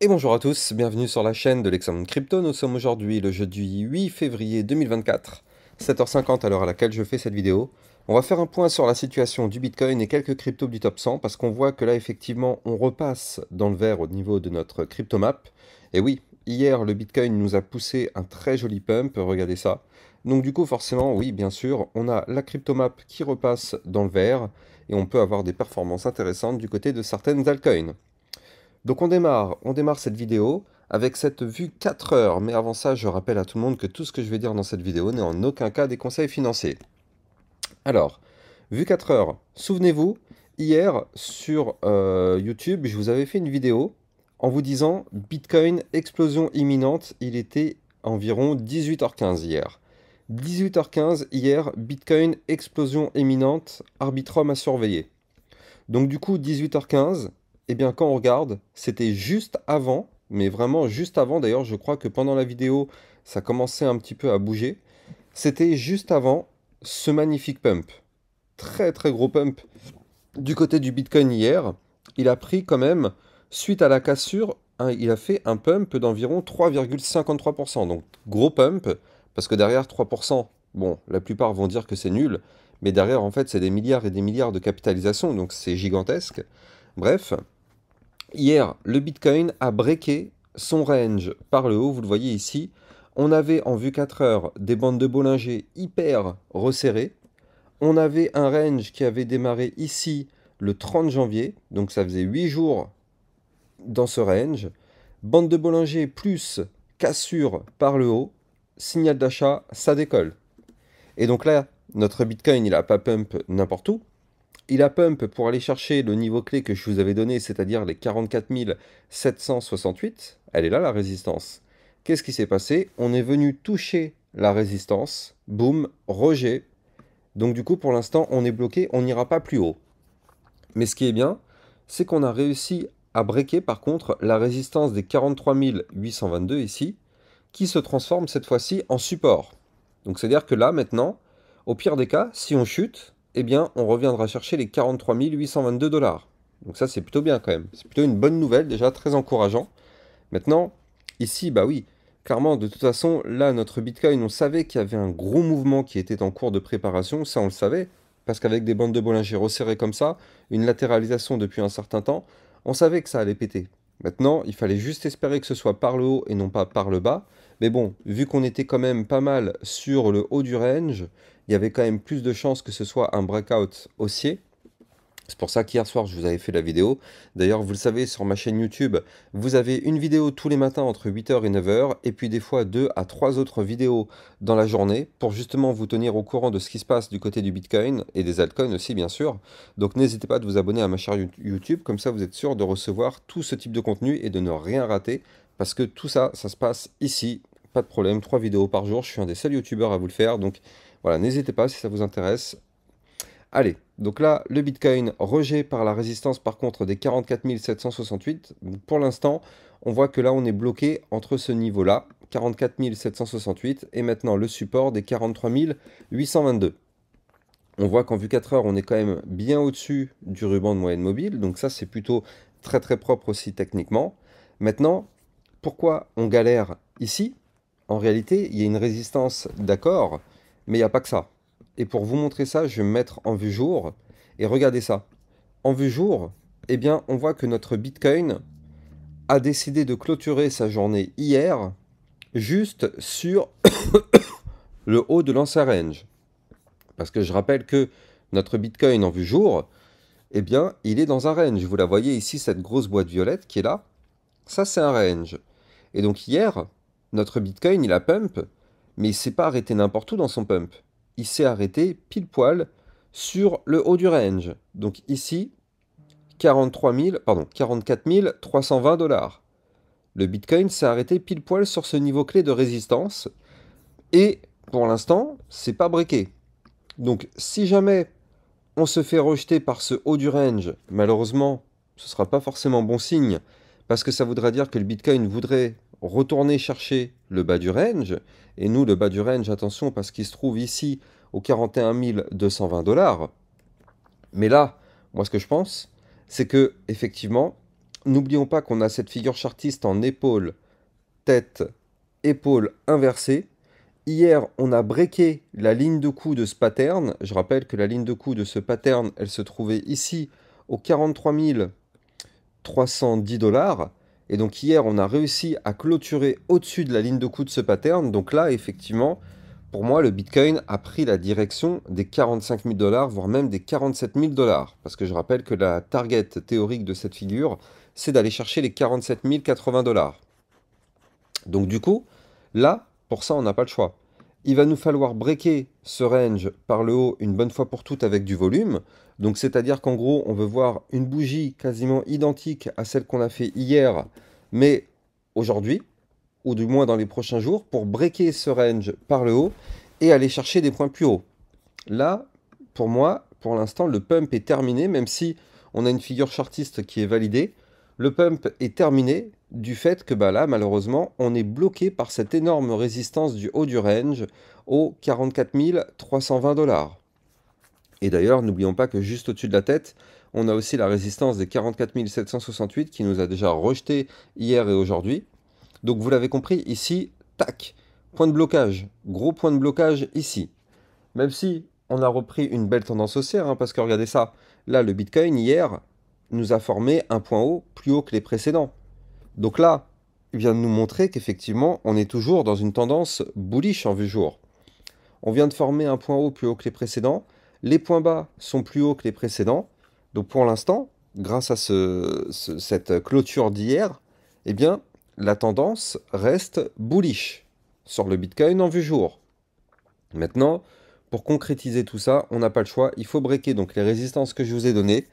Et bonjour à tous, bienvenue sur la chaîne de l'Examen Crypto. Nous sommes aujourd'hui le jeudi 8 février 2024, 7h50 à l'heure à laquelle je fais cette vidéo. On va faire un point sur la situation du Bitcoin et quelques cryptos du top 100 parce qu'on voit que là effectivement on repasse dans le vert au niveau de notre cryptomap. Et oui, hier le Bitcoin nous a poussé un très joli pump, regardez ça. Donc du coup forcément, oui bien sûr, on a la cryptomap qui repasse dans le vert et on peut avoir des performances intéressantes du côté de certaines altcoins. Donc on démarre cette vidéo avec cette vue 4 heures. Mais avant ça, je rappelle à tout le monde que tout ce que je vais dire dans cette vidéo n'est en aucun cas des conseils financiers. Alors, vue 4 heures. Souvenez-vous, hier sur YouTube, je vous avais fait une vidéo en vous disant Bitcoin explosion imminente. Il était environ 18h15 hier. 18h15 hier, Bitcoin explosion imminente, Arbitrum à surveiller. Donc du coup, 18h15, eh bien quand on regarde, c'était juste avant, mais vraiment juste avant, d'ailleurs je crois que pendant la vidéo, ça commençait un petit peu à bouger. C'était juste avant ce magnifique pump. Très très gros pump du côté du Bitcoin hier. Il a pris quand même, suite à la cassure, il a fait un pump d'environ 3,53%. Donc gros pump, parce que derrière 3%, bon, la plupart vont dire que c'est nul, mais derrière en fait c'est des milliards et des milliards de capitalisation, donc c'est gigantesque. Bref, hier, le Bitcoin a breaké son range par le haut, vous le voyez ici. On avait en vue 4 heures des bandes de Bollinger hyper resserrées. On avait un range qui avait démarré ici le 30 janvier, donc ça faisait 8 jours dans ce range. Bande de Bollinger plus cassure par le haut, signal d'achat, ça décolle. Et donc là, notre Bitcoin, il a pas pump n'importe où. Il a pump pour aller chercher le niveau clé que je vous avais donné, c'est-à-dire les 44 768. Elle est là, la résistance. Qu'est-ce qui s'est passé? On est venu toucher la résistance. Boum, rejet. Donc du coup, pour l'instant, on est bloqué, on n'ira pas plus haut. Mais ce qui est bien, c'est qu'on a réussi à breaker par contre la résistance des 43 822 ici, qui se transforme cette fois-ci en support. Donc c'est-à-dire que là, maintenant, au pire des cas, si on chute, eh bien, on reviendra chercher les 43 822 dollars. Donc ça, c'est plutôt bien quand même. C'est plutôt une bonne nouvelle, déjà très encourageant. Maintenant, ici, bah oui, clairement, de toute façon, là, notre Bitcoin, on savait qu'il y avait un gros mouvement qui était en cours de préparation, ça on le savait, parce qu'avec des bandes de Bollinger resserrées comme ça, une latéralisation depuis un certain temps, on savait que ça allait péter. Maintenant, il fallait juste espérer que ce soit par le haut et non pas par le bas. Mais bon, vu qu'on était quand même pas mal sur le haut du range, il y avait quand même plus de chances que ce soit un breakout haussier. C'est pour ça qu'hier soir, je vous avais fait la vidéo. D'ailleurs, vous le savez, sur ma chaîne YouTube, vous avez une vidéo tous les matins entre 8h et 9h, et puis des fois 2 à 3 autres vidéos dans la journée, pour justement vous tenir au courant de ce qui se passe du côté du Bitcoin, et des altcoins aussi, bien sûr. Donc n'hésitez pas à vous abonner à ma chaîne YouTube, comme ça vous êtes sûr de recevoir tout ce type de contenu et de ne rien rater, parce que tout ça, ça se passe ici. Pas de problème, 3 vidéos par jour, je suis un des seuls youtubeurs à vous le faire, donc voilà, n'hésitez pas si ça vous intéresse. Allez, donc là, le Bitcoin rejet par la résistance par contre des 44 768. Pour l'instant, on voit que là, on est bloqué entre ce niveau-là, 44 768, et maintenant le support des 43 822. On voit qu'en vue 4 heures, on est quand même bien au-dessus du ruban de moyenne mobile, donc ça, c'est plutôt très très propre aussi techniquement. Maintenant, pourquoi on galère ici? En réalité, il y a une résistance, d'accord, mais il n'y a pas que ça. Et pour vous montrer ça, je vais me mettre en vue jour. Et regardez ça. En vue jour, eh bien, on voit que notre Bitcoin a décidé de clôturer sa journée hier juste sur le haut de l'ancien range. Parce que je rappelle que notre Bitcoin en vue jour, eh bien, il est dans un range. Vous la voyez ici, cette grosse boîte violette qui est là. Ça, c'est un range. Et donc hier, notre Bitcoin, il a pump, mais il ne s'est pas arrêté n'importe où dans son pump. Il s'est arrêté pile poil sur le haut du range. Donc ici, 44 320 dollars. Le Bitcoin s'est arrêté pile poil sur ce niveau clé de résistance. Et pour l'instant, c'est pas breaké. Donc si jamais on se fait rejeter par ce haut du range, malheureusement, ce ne sera pas forcément bon signe, parce que ça voudrait dire que le Bitcoin voudrait retourner chercher le bas du range, et nous, le bas du range, attention, parce qu'il se trouve ici aux 41 220 dollars. Mais là, moi, ce que je pense, c'est que, effectivement, N'oublions pas qu'on a cette figure chartiste en épaule, tête, épaule inversée. Hier, on a breaké la ligne de coup de ce pattern. Je rappelle que la ligne de coup de ce pattern, elle se trouvait ici aux 43 310 $. Et donc hier, on a réussi à clôturer au-dessus de la ligne de coup de ce pattern. Donc là, effectivement, pour moi, le Bitcoin a pris la direction des 45 000 $, voire même des 47 000 $. Parce que je rappelle que la target théorique de cette figure, c'est d'aller chercher les 47 080 $. Donc du coup, là, pour ça, on n'a pas le choix. Il va nous falloir breaker ce range par le haut une bonne fois pour toutes avec du volume. Donc c'est-à-dire qu'en gros, on veut voir une bougie quasiment identique à celle qu'on a fait hier, mais aujourd'hui, ou du moins dans les prochains jours, pour breaker ce range par le haut et aller chercher des points plus hauts. Là, pour moi, pour l'instant, le pump est terminé, même si on a une figure chartiste qui est validée. Le pump est terminé du fait que bah là, malheureusement, on est bloqué par cette énorme résistance du haut du range aux 44 320 $. Et d'ailleurs, n'oublions pas que juste au-dessus de la tête, on a aussi la résistance des 44 768 qui nous a déjà rejeté hier et aujourd'hui. Donc vous l'avez compris, ici, tac, point de blocage, gros point de blocage ici. Même si on a repris une belle tendance haussière, hein, parce que regardez ça, là le Bitcoin hier nous a formé un point haut plus haut que les précédents. Donc là, il vient de nous montrer qu'effectivement, on est toujours dans une tendance bullish en vue jour. On vient de former un point haut plus haut que les précédents, les points bas sont plus hauts que les précédents. Donc pour l'instant, grâce à cette clôture d'hier, eh bien, la tendance reste bullish sur le Bitcoin en vue jour. Maintenant, pour concrétiser tout ça, on n'a pas le choix. Il faut breaker donc les résistances que je vous ai données.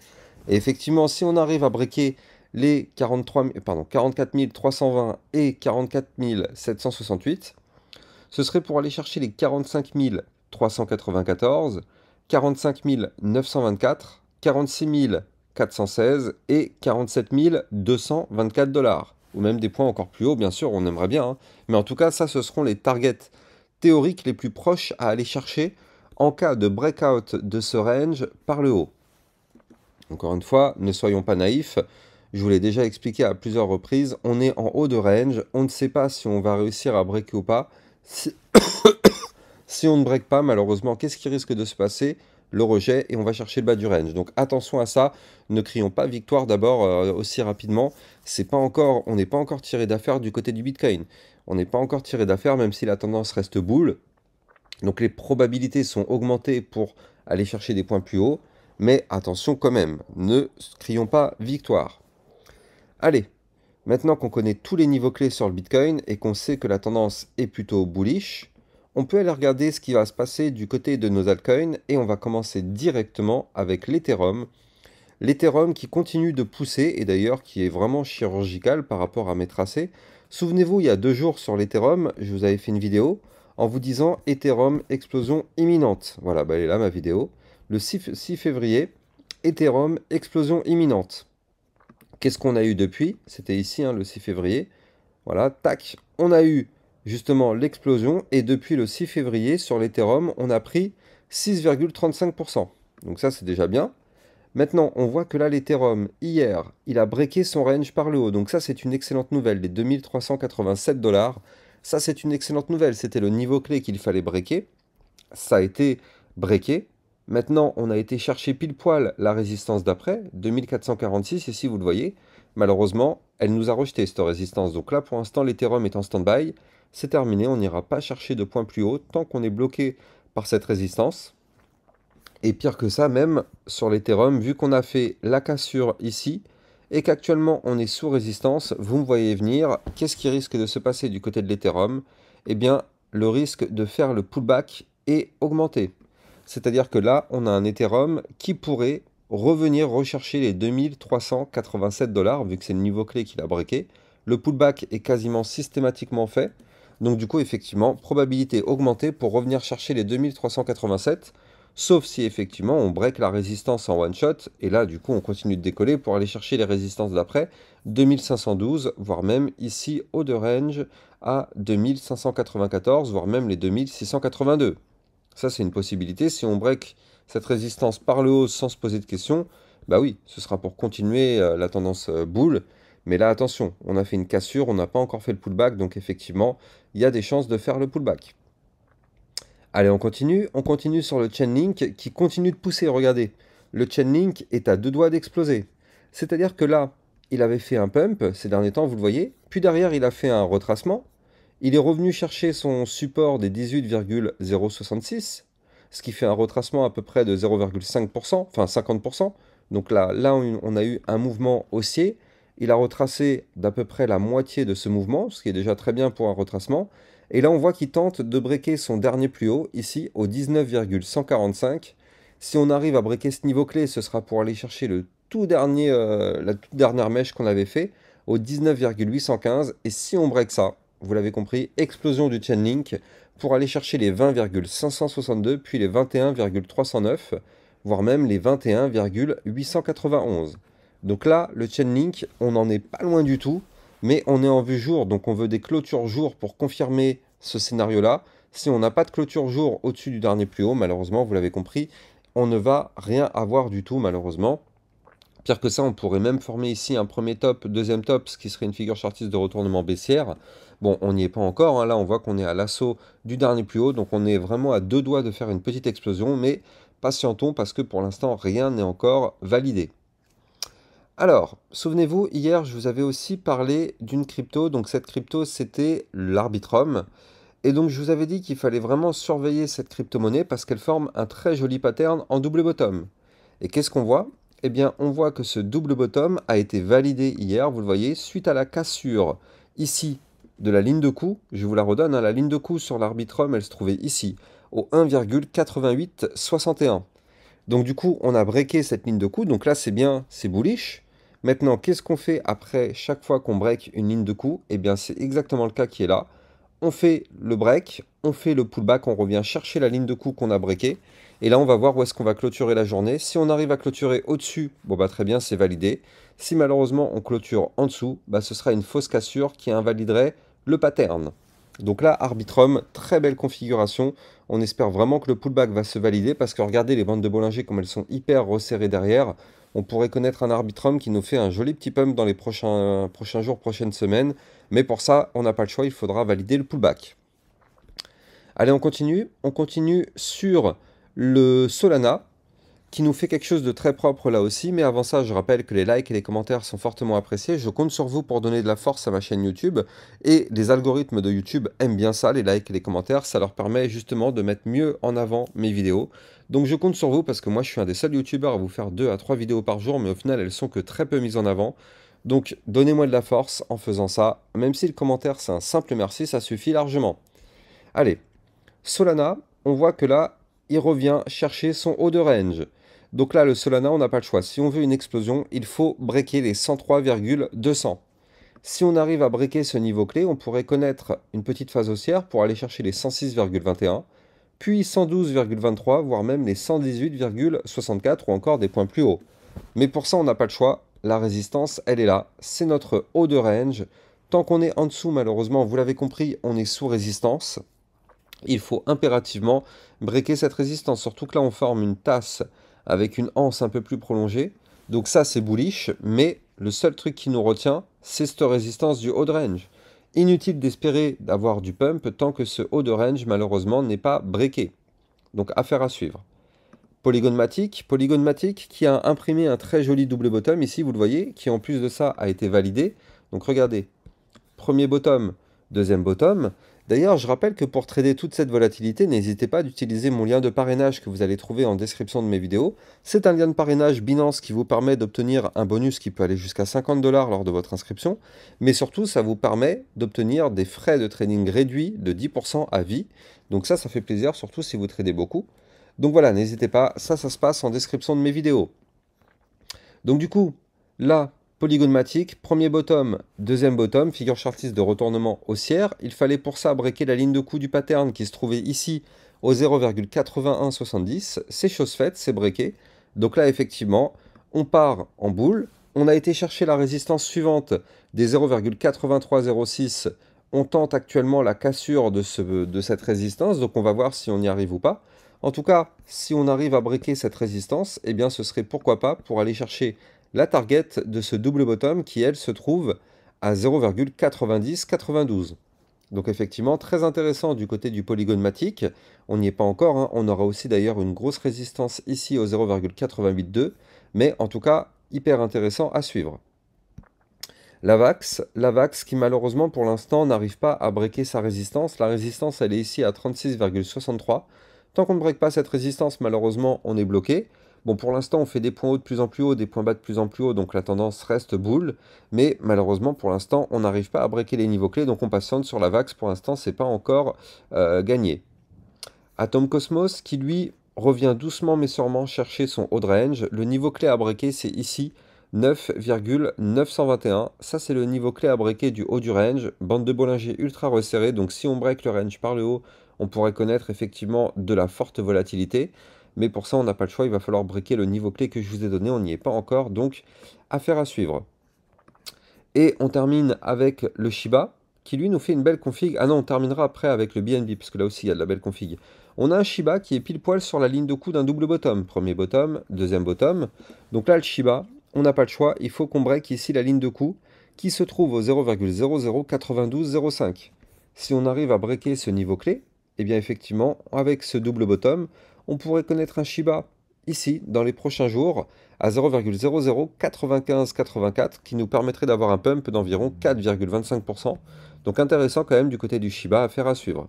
Et effectivement, si on arrive à breaker les 44 320 et 44 768, ce serait pour aller chercher les 45 394, 45 924, 46 416 et 47 224 $. Ou même des points encore plus hauts, bien sûr, on aimerait bien. Hein. Mais en tout cas, ça, ce seront les targets théoriques les plus proches à aller chercher en cas de breakout de ce range par le haut. Encore une fois, ne soyons pas naïfs. Je vous l'ai déjà expliqué à plusieurs reprises, on est en haut de range, on ne sait pas si on va réussir à breaker ou pas. Si on ne break pas, malheureusement, qu'est-ce qui risque de se passer? Le rejet et on va chercher le bas du range. Donc attention à ça, ne crions pas victoire d'abord aussi rapidement. On n'est pas encore tiré d'affaire du côté du Bitcoin. On n'est pas encore tiré d'affaire même si la tendance reste bull. Donc les probabilités sont augmentées pour aller chercher des points plus hauts. Mais attention quand même, ne crions pas victoire. Allez, maintenant qu'on connaît tous les niveaux clés sur le Bitcoin et qu'on sait que la tendance est plutôt bullish, on peut aller regarder ce qui va se passer du côté de nos altcoins et on va commencer directement avec l'Ethereum. L'Ethereum qui continue de pousser et d'ailleurs qui est vraiment chirurgical par rapport à mes tracés. Souvenez-vous, il y a 2 jours sur l'Ethereum, je vous avais fait une vidéo en vous disant Ethereum explosion imminente. Voilà, bah elle est là ma vidéo. Le 6 février, Ethereum explosion imminente. Qu'est-ce qu'on a eu depuis? C'était ici, hein, le 6 février. Voilà, tac, on a eu justement l'explosion et depuis le 6 février sur l'Ethereum, on a pris 6,35%. Donc ça, c'est déjà bien. Maintenant, on voit que là, l'Ethereum, hier, il a breaké son range par le haut. Donc ça, c'est une excellente nouvelle, les 2387 $. Ça, c'est une excellente nouvelle. C'était le niveau clé qu'il fallait breaker. Ça a été breaké. Maintenant, on a été chercher pile poil la résistance d'après, 2446, ici vous le voyez. Malheureusement, elle nous a rejeté cette résistance. Donc là, pour l'instant, l'Ethereum est en stand-by. C'est terminé, on n'ira pas chercher de points plus haut tant qu'on est bloqué par cette résistance. Et pire que ça, même sur l'Ethereum, vu qu'on a fait la cassure ici, et qu'actuellement on est sous résistance, vous me voyez venir, qu'est-ce qui risque de se passer du côté de l'Ethereum? Eh bien, le risque de faire le pullback est augmenté. C'est-à-dire que là, on a un Ethereum qui pourrait revenir rechercher les 2387 $, vu que c'est le niveau clé qu'il a breaké. Le pullback est quasiment systématiquement fait. Donc du coup, effectivement, probabilité augmentée pour revenir chercher les 2387, sauf si effectivement on break la résistance en one shot, et là du coup on continue de décoller pour aller chercher les résistances d'après, 2512, voire même ici au de range à 2594, voire même les 2682. Ça, c'est une possibilité. Si on break cette résistance par le haut sans se poser de questions, bah oui, ce sera pour continuer la tendance bull. Mais là, attention, on a fait une cassure, on n'a pas encore fait le pullback, donc effectivement, il y a des chances de faire le pullback. Allez, on continue sur le Chainlink qui continue de pousser, regardez. Le Chainlink est à deux doigts d'exploser. C'est-à-dire que là, il avait fait un pump ces derniers temps, vous le voyez, puis derrière, il a fait un retracement. Il est revenu chercher son support des 18,066, ce qui fait un retracement à peu près de 0,5%, enfin 50%. Donc là, on a eu un mouvement haussier. Il a retracé d'à peu près la moitié de ce mouvement, ce qui est déjà très bien pour un retracement. Et là, on voit qu'il tente de breaker son dernier plus haut, ici, au 19,145. Si on arrive à breaker ce niveau clé, ce sera pour aller chercher le tout dernier, la toute dernière mèche qu'on avait fait, au 19,815. Et si on break ça, vous l'avez compris, explosion du Chainlink pour aller chercher les 20,562, puis les 21,309, voire même les 21,891. Donc là, le Chainlink, on n'en est pas loin du tout, mais on est en vue jour, donc on veut des clôtures jour pour confirmer ce scénario-là. Si on n'a pas de clôture jour au-dessus du dernier plus haut, malheureusement, vous l'avez compris, on ne va rien avoir du tout, malheureusement. Pire que ça, on pourrait même former ici un premier top, deuxième top, ce qui serait une figure chartiste de retournement baissière. Bon, on n'y est pas encore, hein. Là on voit qu'on est à l'assaut du dernier plus haut, donc on est vraiment à deux doigts de faire une petite explosion, mais patientons parce que pour l'instant rien n'est encore validé. Alors, souvenez-vous, hier je vous avais aussi parlé d'une crypto, donc cette crypto c'était l'Arbitrum, et donc je vous avais dit qu'il fallait vraiment surveiller cette crypto-monnaie parce qu'elle forme un très joli pattern en double bottom. Et qu'est-ce qu'on voit? Eh bien, on voit que ce double bottom a été validé hier, vous le voyez, suite à la cassure ici de la ligne de coup. Je vous la redonne, hein, la ligne de coup sur l'Arbitrum, elle se trouvait ici, au 1,8861. Donc du coup, on a breaké cette ligne de coup, donc là c'est bien, c'est bullish. Maintenant, qu'est-ce qu'on fait après chaque fois qu'on break une ligne de coup? Eh bien, c'est exactement le cas qui est là. On fait le break, on fait le pullback, on revient chercher la ligne de coup qu'on a breaké. Et là, on va voir où est-ce qu'on va clôturer la journée. Si on arrive à clôturer au-dessus, bon bah très bien, c'est validé. Si malheureusement on clôture en dessous, bah ce sera une fausse cassure qui invaliderait le pattern. Donc là, Arbitrum, très belle configuration. On espère vraiment que le pullback va se valider parce que regardez les bandes de Bollinger comme elles sont hyper resserrées derrière. On pourrait connaître un Arbitrum qui nous fait un joli petit pump dans les prochains jours, prochaines semaines. Mais pour ça, on n'a pas le choix, il faudra valider le pullback. Allez, on continue. On continue sur le Solana, qui nous fait quelque chose de très propre là aussi. Mais avant ça, je rappelle que les likes et les commentaires sont fortement appréciés. Je compte sur vous pour donner de la force à ma chaîne YouTube. Et les algorithmes de YouTube aiment bien ça, les likes et les commentaires. Ça leur permet justement de mettre mieux en avant mes vidéos. Donc je compte sur vous parce que moi, je suis un des seuls YouTubeurs à vous faire 2 à 3 vidéos par jour. Mais au final, elles sont que très peu mises en avant. Donc donnez-moi de la force en faisant ça. Même si le commentaire, c'est un simple merci, ça suffit largement. Allez, Solana, on voit que là, il revient chercher son haut de range. Donc là, le Solana, on n'a pas le choix. Si on veut une explosion, il faut breaker les 103,200. Si on arrive à breaker ce niveau clé, on pourrait connaître une petite phase haussière pour aller chercher les 106,21, puis 112,23, voire même les 118,64 ou encore des points plus hauts. Mais pour ça, on n'a pas le choix. La résistance, elle est là. C'est notre haut de range. Tant qu'on est en dessous, malheureusement, vous l'avez compris, on est sous résistance. Il faut impérativement breaker cette résistance. Surtout que là, on forme une tasse avec une anse un peu plus prolongée. Donc ça, c'est bullish. Mais le seul truc qui nous retient, c'est cette résistance du haut de range. Inutile d'espérer d'avoir du pump tant que ce haut de range, malheureusement, n'est pas breaké. Donc, affaire à suivre. Polygon Matic qui a imprimé un très joli double bottom, ici, vous le voyez, qui en plus de ça a été validé. Donc, regardez, premier bottom, deuxième bottom. D'ailleurs, je rappelle que pour trader toute cette volatilité, n'hésitez pas d'utiliser mon lien de parrainage que vous allez trouver en description de mes vidéos. C'est un lien de parrainage Binance qui vous permet d'obtenir un bonus qui peut aller jusqu'à 50 $ lors de votre inscription. Mais surtout, ça vous permet d'obtenir des frais de trading réduits de 10% à vie. Donc ça fait plaisir, surtout si vous tradez beaucoup. Donc voilà, n'hésitez pas, ça se passe en description de mes vidéos. Donc du coup, là, Polygon Matic, premier bottom, deuxième bottom, figure chartiste de retournement haussière. Il fallait pour ça breaker la ligne de coup du pattern qui se trouvait ici au 0,8170. C'est chose faite, c'est breaké. Donc là, effectivement, on part en boule. On a été chercher la résistance suivante des 0,8306. On tente actuellement la cassure de cette résistance, donc on va voir si on y arrive ou pas. En tout cas, si on arrive à breaker cette résistance, eh bien ce serait pourquoi pas pour aller chercher la target de ce double bottom qui, elle, se trouve à 0,9092. Donc effectivement, très intéressant du côté du polygone matic. On n'y est pas encore, hein. On aura aussi d'ailleurs une grosse résistance ici au 0,882, mais en tout cas, hyper intéressant à suivre. La VAX qui malheureusement pour l'instant n'arrive pas à breaker sa résistance. La résistance, elle est ici à 36,63. Tant qu'on ne break pas cette résistance, malheureusement, on est bloqué. Bon, pour l'instant, on fait des points hauts de plus en plus hauts, des points bas de plus en plus hauts, donc la tendance reste boule. Mais malheureusement, pour l'instant, on n'arrive pas à breaker les niveaux clés, donc on patiente sur la VAX. Pour l'instant, c'est pas encore gagné. Atom Cosmos qui, lui, revient doucement mais sûrement chercher son haut de range. Le niveau clé à breaker, c'est ici 9,921. Ça, c'est le niveau clé à breaker du haut du range. Bande de Bollinger ultra resserrée. Donc, si on break le range par le haut, on pourrait connaître effectivement de la forte volatilité. Mais pour ça, on n'a pas le choix. Il va falloir breaker le niveau clé que je vous ai donné. On n'y est pas encore. Donc, affaire à suivre. Et on termine avec le Shiba, qui lui nous fait une belle config. Ah non, on terminera après avec le BNB, parce que là aussi il y a de la belle config. On a un Shiba qui est pile poil sur la ligne de coup d'un double bottom. Premier bottom, deuxième bottom. Donc là, le Shiba, on n'a pas le choix. Il faut qu'on break ici la ligne de coup, qui se trouve au 0,009205. Si on arrive à breaker ce niveau clé, eh bien effectivement, avec ce double bottom, on pourrait connaître un Shiba ici, dans les prochains jours, à 0,009584 qui nous permettrait d'avoir un pump d'environ 4,25%. Donc intéressant quand même du côté du Shiba, à faire à suivre.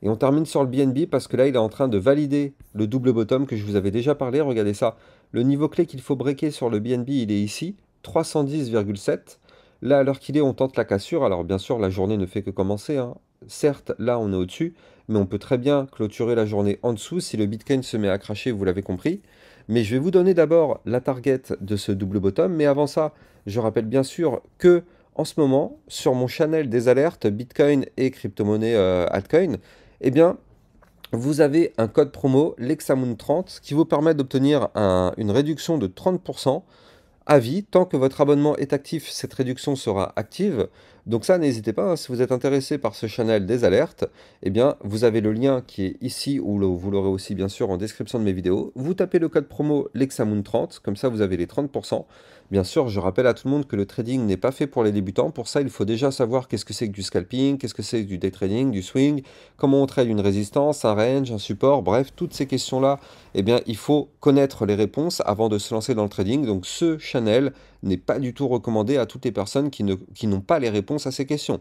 Et on termine sur le BNB parce que là il est en train de valider le double bottom que je vous avais déjà parlé. Regardez ça, le niveau clé qu'il faut breaker sur le BNB il est ici, 310,7. Là à l'heure qu'il est on tente la cassure. Alors bien sûr la journée ne fait que commencer, hein. Certes là on est au-dessus, mais on peut très bien clôturer la journée en dessous si le Bitcoin se met à cracher, vous l'avez compris. Mais je vais vous donner d'abord la target de ce double bottom. Mais avant ça, je rappelle bien sûr que en ce moment, sur mon channel des alertes Bitcoin et crypto-monnaie altcoin, eh bien, vous avez un code promo, Lexamoon30, qui vous permet d'obtenir une réduction de 30% à vie. Tant que votre abonnement est actif, cette réduction sera active. Donc ça, n'hésitez pas, hein, si vous êtes intéressé par ce channel des alertes, eh bien, vous avez le lien qui est ici, ou vous l'aurez aussi bien sûr en description de mes vidéos. Vous tapez le code promo Lexamoon30, comme ça vous avez les 30%. Bien sûr, je rappelle à tout le monde que le trading n'est pas fait pour les débutants. Pour ça, il faut déjà savoir qu'est-ce que c'est que du scalping, qu'est-ce que c'est que du day trading, du swing, comment on trade une résistance, un range, un support, bref, toutes ces questions-là, eh bien, il faut connaître les réponses avant de se lancer dans le trading. Donc, ce channel n'est pas du tout recommandé à toutes les personnes qui n'ont pas les réponses à ces questions.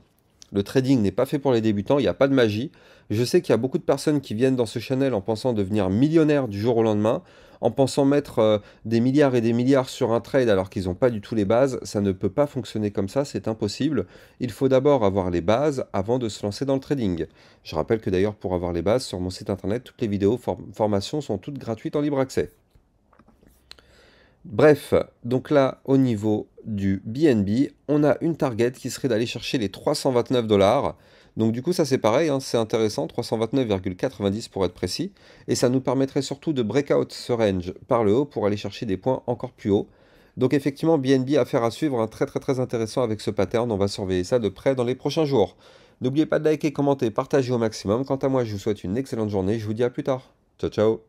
Le trading n'est pas fait pour les débutants, il n'y a pas de magie. Je sais qu'il y a beaucoup de personnes qui viennent dans ce channel en pensant devenir millionnaires du jour au lendemain, en pensant mettre des milliards et des milliards sur un trade alors qu'ils n'ont pas du tout les bases. Ça ne peut pas fonctionner comme ça, c'est impossible. Il faut d'abord avoir les bases avant de se lancer dans le trading. Je rappelle que d'ailleurs pour avoir les bases, sur mon site internet, toutes les vidéos formations sont toutes gratuites en libre accès. Bref, donc là, au niveau du BNB, on a une target qui serait d'aller chercher les 329 $. Donc du coup, ça c'est pareil, hein, c'est intéressant, 329,90 pour être précis. Et ça nous permettrait surtout de break out ce range par le haut pour aller chercher des points encore plus hauts. Donc effectivement, BNB affaire à suivre, hein, très intéressant avec ce pattern. On va surveiller ça de près dans les prochains jours. N'oubliez pas de liker, commenter, partager au maximum. Quant à moi, je vous souhaite une excellente journée. Je vous dis à plus tard. Ciao, ciao.